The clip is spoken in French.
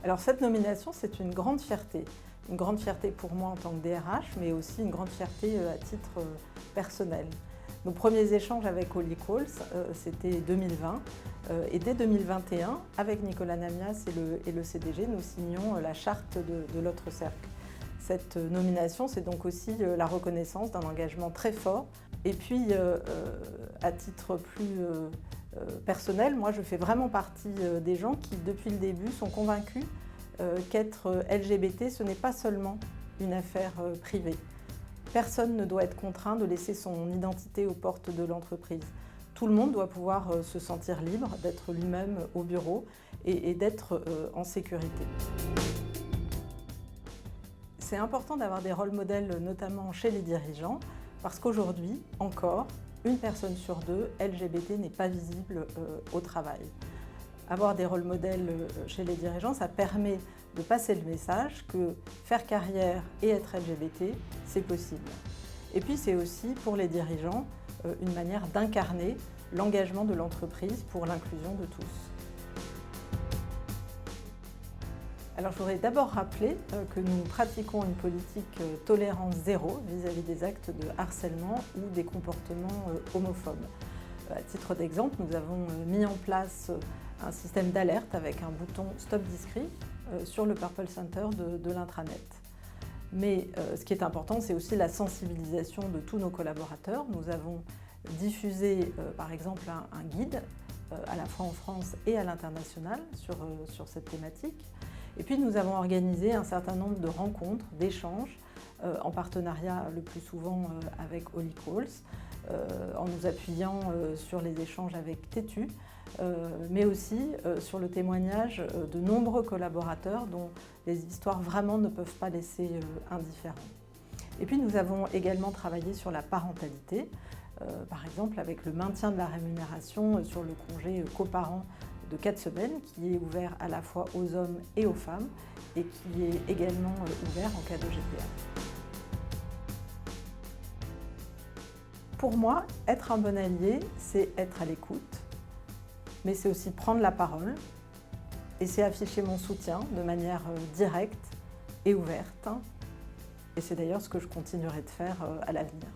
Alors cette nomination, c'est une grande fierté. Une grande fierté pour moi en tant que DRH, mais aussi une grande fierté à titre personnel. Nos premiers échanges avec Holy Calls, c'était 2020. Et dès 2021, avec Nicolas Namias et le CDG, nous signons la charte de l'autre cercle. Cette nomination, c'est donc aussi la reconnaissance d'un engagement très fort. Et puis, à titre plus personnel, moi je fais vraiment partie des gens qui, depuis le début, sont convaincus qu'être LGBT, ce n'est pas seulement une affaire privée. Personne ne doit être contraint de laisser son identité aux portes de l'entreprise. Tout le monde doit pouvoir se sentir libre d'être lui-même au bureau et d'être en sécurité. C'est important d'avoir des rôles modèles, notamment chez les dirigeants, parce qu'aujourd'hui, encore, une personne sur deux LGBT n'est pas visible au travail. Avoir des rôles modèles chez les dirigeants, ça permet de passer le message que faire carrière et être LGBT, c'est possible. Et puis c'est aussi pour les dirigeants une manière d'incarner l'engagement de l'entreprise pour l'inclusion de tous. Alors je voudrais d'abord rappeler que nous pratiquons une politique tolérance zéro vis-à-vis des actes de harcèlement ou des comportements homophobes. À titre d'exemple, nous avons mis en place un système d'alerte avec un bouton Stop Discrit sur le Purple Center de l'intranet. Mais ce qui est important, c'est aussi la sensibilisation de tous nos collaborateurs. Nous avons diffusé par exemple un guide à la fois en France et à l'international sur cette thématique. Et puis nous avons organisé un certain nombre de rencontres, d'échanges, en partenariat le plus souvent avec Holy Calls, en nous appuyant sur les échanges avec Tétu, mais aussi sur le témoignage de nombreux collaborateurs dont les histoires vraiment ne peuvent pas laisser indifférents. Et puis nous avons également travaillé sur la parentalité, par exemple avec le maintien de la rémunération sur le congé coparent de 4 semaines, qui est ouvert à la fois aux hommes et aux femmes, et qui est également ouvert en cas de GPA. Pour moi, être un bon allié, c'est être à l'écoute, mais c'est aussi prendre la parole, et c'est afficher mon soutien de manière directe et ouverte. Et c'est d'ailleurs ce que je continuerai de faire à l'avenir.